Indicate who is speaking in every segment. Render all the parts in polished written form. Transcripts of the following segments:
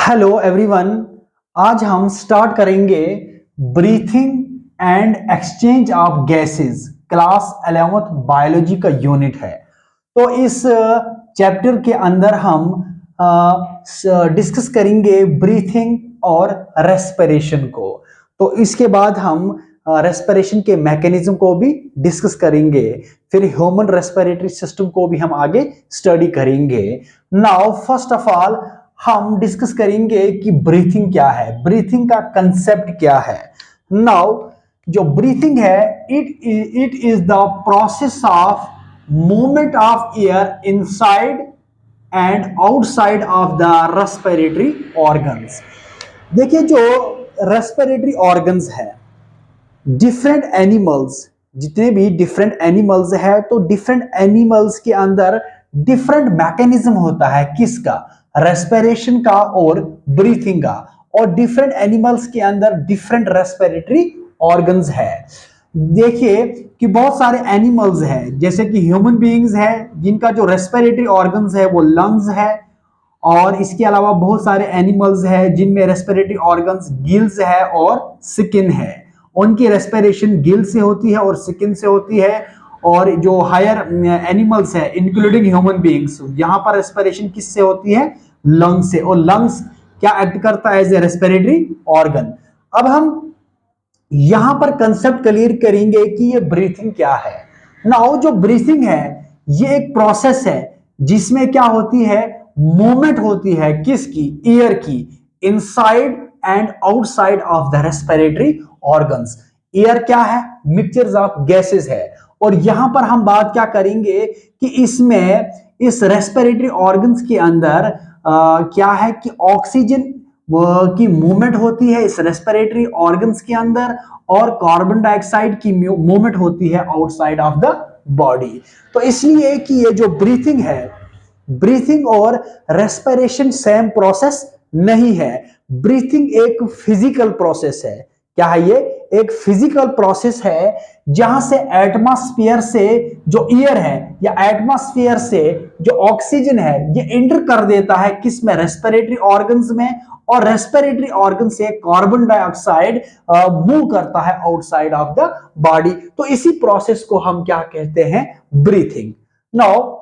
Speaker 1: Hello everyone. आज हम start करेंगे breathing and exchange of gases. Class 11th biology का यूनिट है। तो इस चैप्टर के अंदर हम डिस्कस करेंगे ब्रीथिंग और रेस्पिरेशन को। तो इसके बाद हम रेस्पिरेशन के मैकेनिज्म को भी डिस्कस करेंगे। फिर ह्यूमन रेस्पिरेटरी सिस्टम को भी हम आगे स्टडी करेंगे। नाउ फर्स्ट ऑफ ऑल हम डिस्कस करेंगे कि ब्रीथिंग क्या है, ब्रीथिंग का कंसेप्ट क्या है। नाउ जो ब्रीथिंग है it is the process of movement of air inside and outside of the respiratory organs. देखिए जो रेस्पिरेटरी ऑर्गन्स है, डिफरेंट एनिमल्स, जितने भी डिफरेंट एनिमल्स है तो डिफरेंट एनिमल्स के अंदर डिफरेंट मैकेनिज्म होता है, किसका, रेस्पिरेशन का और ब्रीथिंग का। और डिफरेंट एनिमल्स के अंदर डिफरेंट रेस्पिरेटरी ऑर्गन्स है। देखिए कि बहुत सारे एनिमल्स हैं जैसे कि ह्यूमन बीइंग्स है जिनका जो रेस्पिरेटरी ऑर्गन्स है वो लंग्स है। और इसके अलावा बहुत सारे एनिमल्स हैं जिनमें रेस्पिरेटरी ऑर्गन्स गिल्स है और स्किन है। उनकी रेस्पिरेशन गिल से होती है और स्किन से होती है। और जो हायर एनिमल्स है इंक्लूडिंग ह्यूमन बीइंग्स, यहाँ पर रेस्पिरेशन किससे होती है, लंग्स से। और लंग्स क्या एक्ट करता है, एज ए रेस्पिरेटरी ऑर्गन। अब हम यहां पर कंसेप्ट क्लियर करेंगे कि ये ब्रीथिंग क्या है। नाउ जो ब्रीथिंग है ये एक प्रोसेस है जिसमें क्या होती है, मूवमेंट होती है किसकी, एयर की, inside and outside of the respiratory organs. Air क्या है, मिक्सचर्स ऑफ गैसेस है। और यहां पर हम बात क्या करेंगे कि इसमें इस रेस्पिरेटरी ऑर्गन्स के अंदर क्या है कि ऑक्सीजन की मूवमेंट होती है इस रेस्पिरेटरी ऑर्गन्स के अंदर, और कार्बन डाइऑक्साइड की मूवमेंट होती है आउटसाइड ऑफ द बॉडी। तो इसलिए कि ये जो ब्रीथिंग है, ब्रीथिंग और रेस्पिरेशन सेम प्रोसेस नहीं है। ब्रीथिंग एक फिजिकल प्रोसेस है। क्या है ये, एक फिजिकल प्रोसेस है जहां से एटमॉस्फेयर से जो एयर है या एटमॉस्फेयर से जो ऑक्सीजन है ये एंटर कर देता है किस में, रेस्पिरेटरी ऑर्गन्स में। और रेस्पिरेटरी ऑर्गन से कार्बन डाइऑक्साइड मूव करता है आउटसाइड ऑफ द बॉडी। तो इसी प्रोसेस को हम क्या कहते हैं, ब्रीथिंग। नाउ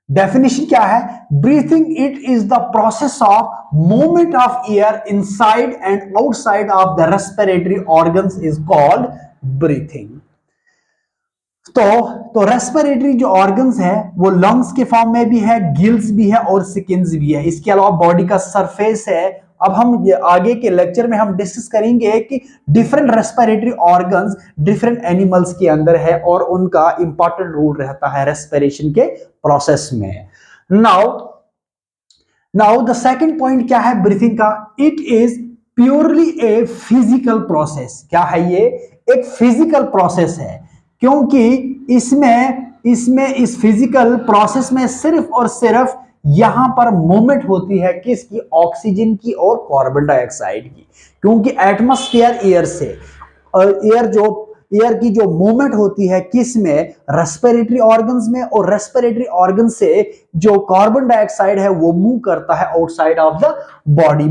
Speaker 1: डेफिनेशन क्या है, breathing it is the process of movement of air inside and outside of the respiratory organs is called breathing. तो रेस्पिरेटरी जो ऑर्गन्स है वो लंग्स के फॉर्म में भी है, गिल्स भी है और स्किन्स भी है। इसके अलावा बॉडी का सरफेस है। अब हम आगे के लेक्चर में हम डिस्कस करेंगे कि different respiratory organs different animals के अंदर है और उनका इंपॉर्टेंट रोल रहता है रेस्पिरेशन के प्रोसेस में। नाउ द सेकंड पॉइंट क्या है ब्रीथिंग का, it is purely a physical process. क्या है ये, एक फिजिकल प्रोसेस है, क्योंकि इसमें इस फिजिकल प्रोसेस में सिर्फ और सिर्फ यहां पर मूवमेंट होती है किसकी, ऑक्सीजन की और कार्बन डाइऑक्साइड की। क्योंकि एटमॉस्फेयर एयर से, और एयर की जो मूवमेंट होती है किस में, रेस्पिरेटरी ऑर्गन्स में। और रेस्पिरेटरी ऑर्गन से जो कार्बन डाइऑक्साइड है वो मूव करता है आउटसाइड ऑफ द बॉडी।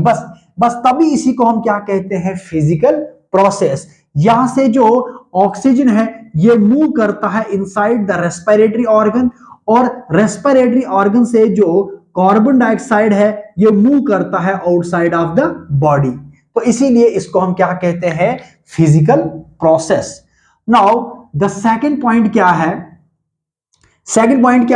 Speaker 1: बस तभी इसी को हम क्या कहते हैं, फिजिकल प्रोसेस। यहां से जो ऑक्सीजन है ये मूव करता है इनसाइड द रेस्पिरेटरी ऑर्गन, और रेस्पिरेटरी ऑर्गन से जो कार्बन डाइऑक्साइड है ये मूव करता है आउटसाइड ऑफ द बॉडी। तो इसीलिए इसको हम क्या कहते हैं, physical process. Now the second point क्या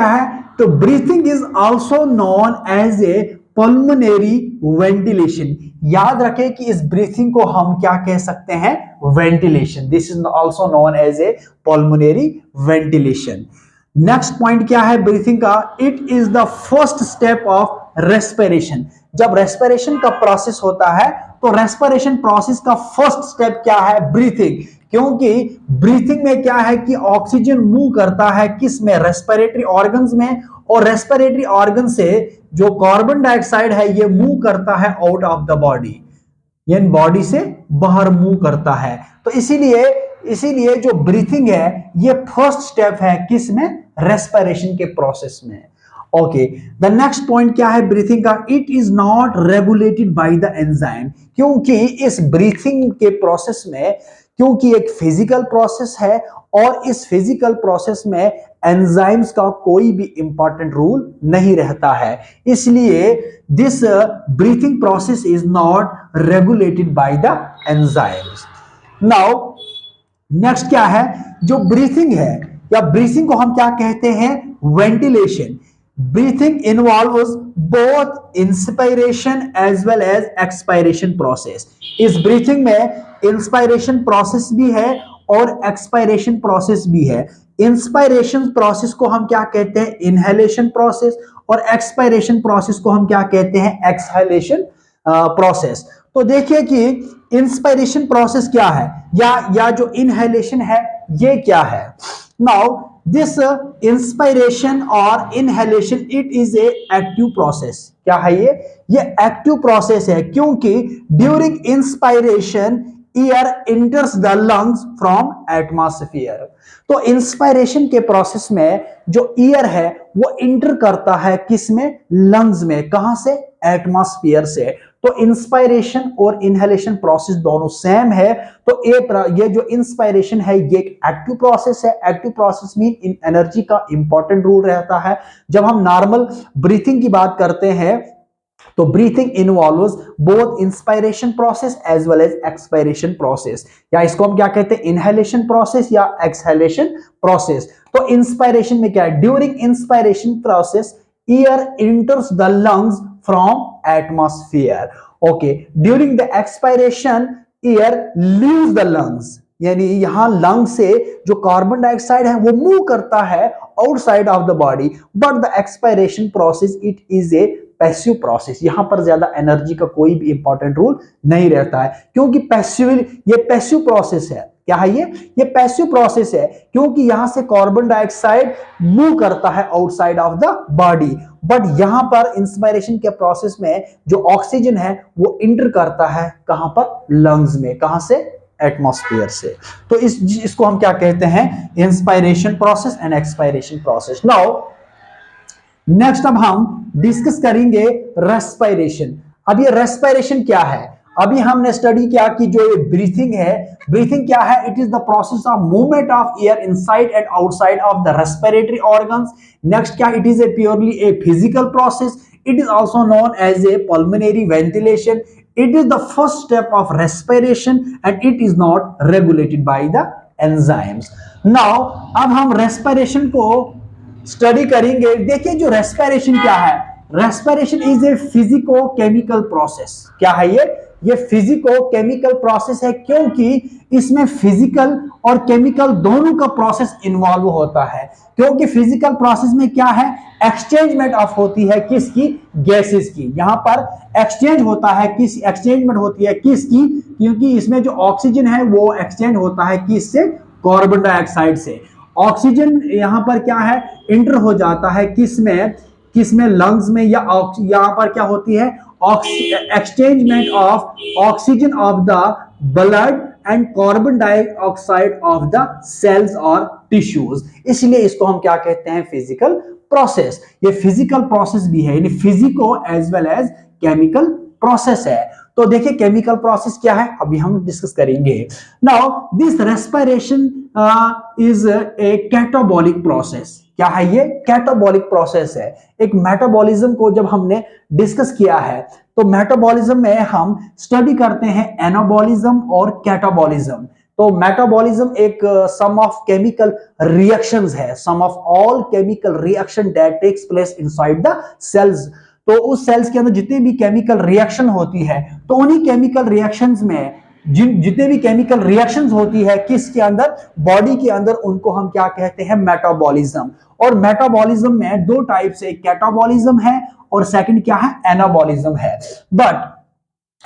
Speaker 1: है, तो breathing is also known as a pulmonary ventilation. याद रखें कि इस ब्रीथिंग को हम क्या कह सकते हैं, ventilation. This is also known as a pulmonary ventilation. Next point क्या है ब्रीथिंग का, it is the first step of respiration. जब रेस्पिरेशन का प्रोसेस होता है तो रेस्पिरेशन प्रोसेस का फर्स्ट स्टेप क्या है, ब्रीथिंग। क्योंकि ब्रीथिंग में क्या है कि ऑक्सीजन मूव करता है किस में, रेस्पिरेटरी ऑर्गन्स में। और रेस्पिरेटरी ऑर्गन से जो कार्बन डाइऑक्साइड है ये मूव करता है आउट ऑफ द बॉडी, यानी बॉडी से बाहर मूव करता है। तो इसीलिए जो ब्रीथिंग है ये फर्स्ट स्टेप है किस में, रेस्पिरेशन के प्रोसेस में। ओके, द नेक्स्ट पॉइंट क्या है ब्रीथिंग का? It is not regulated by the enzyme, क्योंकि इस ब्रीथिंग के प्रोसेस में, क्योंकि एक फिजिकल प्रोसेस है और इस फिजिकल प्रोसेस में एंजाइम्स का कोई भी इंपॉर्टेंट रूल नहीं रहता है, इसलिए this breathing process is not regulated by the enzymes. Now next क्या है? जो ब्रीथिंग है या ब्रीथिंग को हम क्या कहते हैं? Ventilation. Breathing involves both inspiration as well as expiration process. इस ब्रीथिंग में इंस्पायरेशन प्रोसेस भी है और एक्सपायरेशन प्रोसेस भी है। इंस्पायरेशन प्रोसेस को हम क्या कहते हैं? इनहेलेशन प्रोसेस, और एक्सपायरेशन प्रोसेस को हम क्या कहते हैं? Exhalation process. तो देखिए कि इंस्पायरेशन प्रोसेस क्या है या जो इनहेलेशन है ये क्या है? नाउ दिस इंस्पायरेशन और inhalation it is A active process. क्या है ये एक्टिव प्रोसेस है, क्योंकि during inspiration air enters the lungs from atmosphere. तो इंस्पायरेशन के प्रोसेस में जो एयर है वो इंटर करता है किस में? लंग्स में। कहां से? एटमॉस्फेयर से। तो इंस्पायरेशन और इनहेलेशन प्रोसेस दोनों सेम है। तो ये जो इंस्पायरेशन है ये एक एक्टिव प्रोसेस है। Active process mean in energy का इंपॉर्टेंट रोल रहता है। जब हम नॉर्मल ब्रीथिंग की बात करते हैं तो breathing involves both inspiration process as well as expiration process, या इसको हम क्या कहते हैं? इनहेलेशन प्रोसेस या एक्सहेलेशन प्रोसेस। तो इंस्पायरेशन में क्या है? During inspiration process air enters the lungs from atmosphere. Okay, during the expiration air leaves the lungs, यानी यहां लंग से जो कार्बन डाइऑक्साइड है वो मूव करता है outside of the body. But the expiration process it is A passive process. यहां पर ज्यादा एनर्जी का कोई भी इंपॉर्टेंट रूल नहीं रहता है, क्योंकि ये पैसिव प्रोसेस है। क्या है ये पैसिव प्रोसेस है, क्योंकि यहां से कार्बन डाइऑक्साइड मूव करता है outside of the body. But यहां पर इंस्पायरेशन के प्रोसेस में जो ऑक्सीजन है वो इंटर करता है कहां पर? लंग्स में। कहां से? एटमॉस्फेयर से। तो इसको हम क्या कहते हैं? Inspiration process and expiration process. Now next अब हम डिस्कस करेंगे रेस्पिरेशन। अब ये रेस्पिरेशन क्या है? अभी हमने स्टडी किया कि जो ये ब्रीथिंग है, ब्रीथिंग क्या है? It is the process of movement of air inside and outside of the respiratory organs. Next क्या? It is a purely a physical process. It is also known as a pulmonary ventilation. It is the first step of respiration and it is not regulated by the enzymes. Now, अब हम respiration को study करेंगे। देखिए जो respiration क्या है? Respiration is a physico chemical process. क्या है ये फिजिको केमिकल प्रोसेस है, क्योंकि इसमें फिजिकल और केमिकल दोनों का प्रोसेस इन्वॉल्व होता है। क्योंकि फिजिकल प्रोसेस में क्या है? एक्सचेंजमेंट ऑफ होती है किसकी? गैसेस की। यहां पर एक्सचेंज होता है एक्सचेंजमेंट होती है किसकी? क्योंकि इसमें जो ऑक्सीजन है वो एक्सचेंज होता है किससे? कार्बन डाइऑक्साइड से। ऑक्सीजन यहां पर क्या है? इंटर हो जाता है किसमें लंग्स में, या यहां पर क्या होती है? Exchangement of oxygen of the blood and carbon dioxide of the cells और टिश्यूज। इसलिए इसको हम क्या कहते हैं? Physical process. ये फिजिकल प्रोसेस भी है, यानी physico as well as chemical process है। तो देखिए केमिकल प्रोसेस क्या है अभी हम डिस्कस करेंगे। Now this respiration is a catabolic process. क्या है ये? कैटाबॉलिक प्रोसेस है। एक मेटाबॉलिज्म को जब हमने डिस्कस किया है तो मेटाबॉलिज्म में हम स्टडी करते हैं एनाबॉलिज्म और कैटाबॉलिज्म। तो मेटाबॉलिज्म एक सम ऑफ केमिकल रिएक्शंस है, sum of all chemical reaction that takes place inside the cells. तो उस सेल्स के अंदर जितनी भी केमिकल रिएक्शन होती है तो उन्हीं केमिकल रिएक्शंस में जितने भी केमिकल रिएक्शंस होती है किसके अंदर? बॉडी के अंदर, उनको हम क्या कहते हैं? मेटाबॉलिज्म। और मेटाबॉलिज्म में दो टाइप से, कैटाबॉलिज्म है और सेकंड क्या है? एनाबॉलिज्म है। बट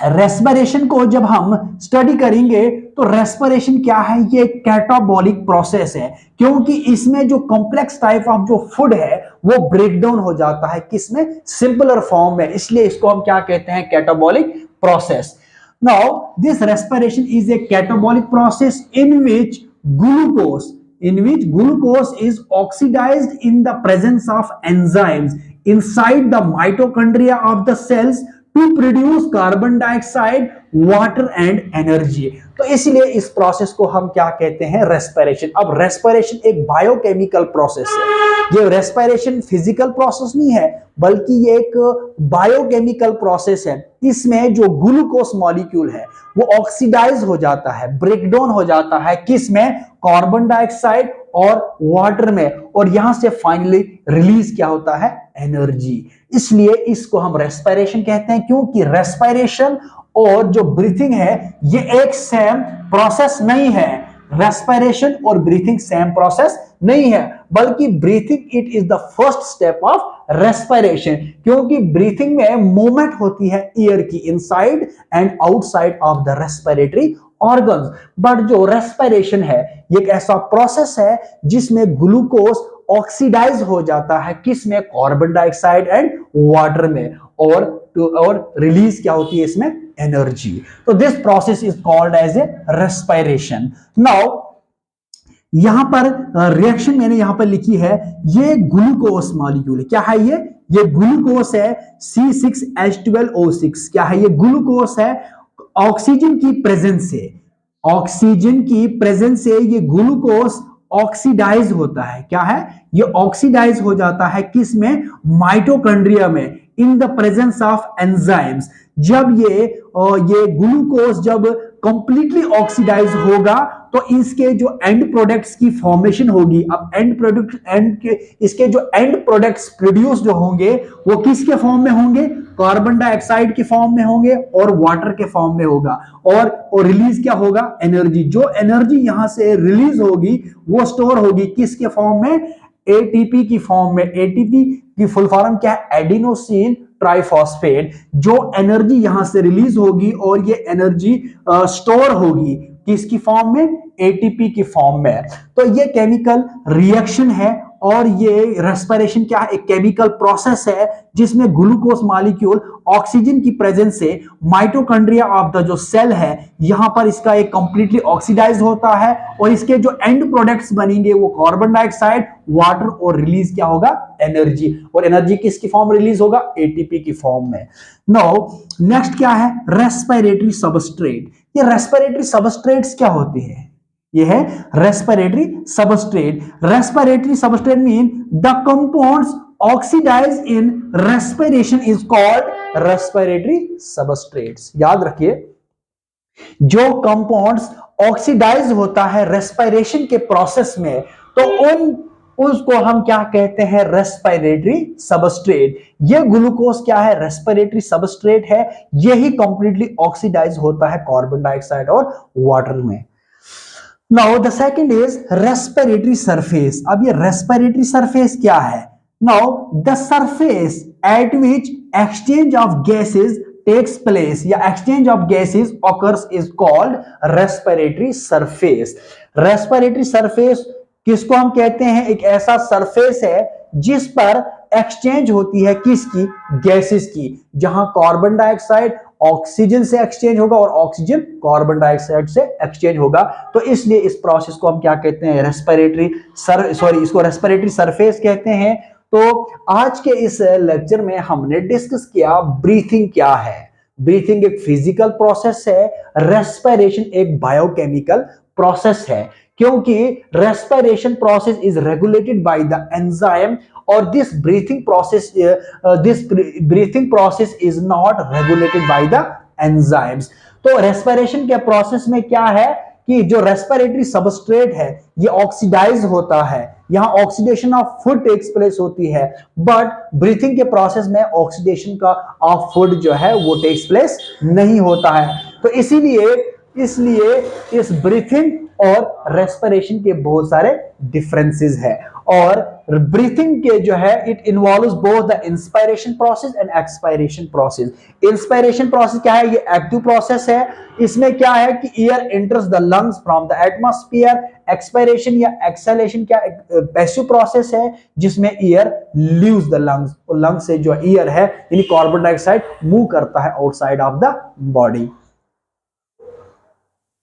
Speaker 1: रेस्पिरेशन को जब हम स्टडी करेंगे तो रेस्पिरेशन क्या है? ये कैटाबॉलिक प्रोसेस है, क्योंकि इसमें जो कॉम्प्लेक्स टाइप ऑफ जो फूड है वो ब्रेक डाउन हो जाता है किसमें? सिंपलर फॉर्म में। इसलिए इसको हम क्या कहते हैं? Catabolic process. Now, this respiration is a catabolic process in which glucose is oxidized in the presence of enzymes inside the mitochondria of the cells to produce carbon dioxide, water and energy। तो इसलिए इस process को हम क्या कहते हैं, respiration. अब respiration एक बायोकेमिकल प्रोसेस है। ये रेस्पिरेशन फिजिकल प्रोसेस नहीं है, बल्कि ये एक बायोकेमिकल प्रोसेस है। इसमें जो ग्लूकोज मॉलिक्यूल है वो ऑक्सीडाइज हो जाता है, ब्रेकडाउन हो जाता है, किसमें, कार्बन डाइऑक्साइड और वाटर में, और यहां से फाइनली रिलीज क्या होता है, एनर्जी। इसलिए इसको हम रेस्पिरेशन कहते हैं, क्योंकि रेस्पिरेशन और जो ब्रीथिंग है ये एक सेम प्रोसेस नहीं है। रेस्पिरेशन और ब्रीथिंग सेम प्रोसेस नहीं है, बल्कि breathing it is the first step of respiration, क्योंकि ब्रीथिंग में मूवमेंट होती है एयर की inside and outside of the respiratory organs. But जो रेस्पिरेशन है ये एक ऐसा प्रोसेस है जिसमें ग्लूकोज ऑक्सीडाइज हो जाता है, किसमें, कार्बन डाइऑक्साइड एंड वाटर में, और रिलीज क्या होती है इसमें, एनर्जी। तो this process is called as a respiration. Now यहां पर रिएक्शन मैंने यहां पर लिखी है, ये ग्लूकोज मॉलिक्यूल है। क्या है ये ग्लूकोज है C6H12O6। क्या है ये, ग्लूकोज है। ऑक्सीजन की प्रेजेंस से, ऑक्सीजन की प्रेजेंस से ये ग्लूकोज ऑक्सीडाइज होता है। क्या है, ये ऑक्सीडाइज हो जाता है किसमें, माइटोकॉन्ड्रिया में, in the presence of enzymes. जब ये ग्लूकोज जब कंप्लीटली ऑक्सीडाइज होगा तो इसके जो एंड प्रोडक्ट्स की फॉर्मेशन होगी। अब इसके जो एंड प्रोडक्ट्स प्रोड्यूस जो होंगे वो किसके फॉर्म में होंगे, कार्बन डाइऑक्साइड के फॉर्म में होंगे और वाटर के फॉर्म में होगा, और रिलीज क्या होगा, एनर्जी। जो एनर्जी यहां से रिलीज होगी वो स्टोर होगी किसके फॉर्म में, एटीपी की फॉर्म में। एटीपी की फुल फॉर्म क्या है, एडिनोसिन ट्राइफॉस्फेट। जो एनर्जी यहां से रिलीज होगी और ये एनर्जी स्टोर होगी किसकी फॉर्म में, एटीपी की फॉर्म में। तो ये केमिकल रिएक्शन है, और ये रेस्पिरेशन क्या है, एक केमिकल प्रोसेस है जिसमें ग्लूकोज मॉलिक्यूल ऑक्सीजन की प्रेजेंस से माइटोकॉन्ड्रिया ऑफ द जो सेल है यहां पर इसका एक कंप्लीटली ऑक्सीडाइज होता है, और इसके जो एंड प्रोडक्ट्स बनेंगे वो कार्बन डाइऑक्साइड, वाटर, और रिलीज क्या होगा, एनर्जी। और एनर्जी किसकी फॉर्म रिलीज होगा, एटीपी की फॉर्म में। नाउ नेक्स्ट क्या है, रेस्पिरेटरी सबस्ट्रेट। ये रेस्पिरेटरी सबस्ट्रेट्स क्या होते हैं, ये है respiratory substrate. Respiratory substrate mean the compounds oxidise in respiration is called respiratory substrates. याद रखिए, जो कंपाउंड्स ऑक्सीडाइज होता है रेस्पिरेशन के प्रोसेस में, तो उसको हम क्या कहते हैं, रेस्पिरेटरी सबस्ट्रेट। ये ग्लूकोज क्या है, रेस्पिरेटरी सबस्ट्रेट है। यही कंप्लीटली ऑक्सीडाइज होता है कार्बन डाइऑक्साइड और वाटर में। Now the second is respiratory surface. अब ये रेस्पिरेटरी सरफेस क्या है, now the surface at which exchange of gases takes place, या exchange of gases occurs is called respiratory surface. Respiratory surface किसको हम कहते हैं, एक ऐसा सरफेस है जिस पर एक्सचेंज होती है किसकी, गैसेस की, जहां कार्बन डाइऑक्साइड ऑक्सीजन से एक्सचेंज होगा और ऑक्सीजन कार्बन डाइऑक्साइड से एक्सचेंज होगा। तो इसलिए इस प्रोसेस को हम क्या कहते हैं, इसको रेस्पिरेटरी सरफेस कहते हैं। तो आज के इस लेक्चर में हमने डिस्कस किया ब्रीथिंग क्या है। ब्रीथिंग एक फिजिकल प्रोसेस है, रेस्पिरेशन एक बायोकेमिकल प्रोसेस है, क्योंकि respiration process is regulated by the enzyme, और this breathing process is not regulated by the enzymes. तो रेस्पिरेशन के प्रोसेस में क्या है कि जो रेस्पिरेटरी सबस्ट्रेट है ये ऑक्सीडाइज होता है, यहां oxidation of food takes place होती है, बट ब्रीथिंग के प्रोसेस में ऑक्सीडेशन का ऑफ फूड जो है वो टेक्स प्लेस नहीं होता है। तो इसीलिए इस ब्रीथिंग और रेस्पिरेशन के बहुत सारे डिफरेंसेस है। और ब्रीथिंग के जो है it involves both the inspiration process and expiration process. Inspiration process क्या है, ये एक्टिव प्रोसेस है। इसमें क्या है कि air enters the lungs from the atmosphere. Expiration या एक्सहेलेशन क्या पैसिव प्रोसेस है जिसमें एयर लीव्स द लंग्स, और लंग्स से जो एयर है यानी कार्बन डाइऑक्साइड मूव करता है आउटसाइड ऑफ द बॉडी।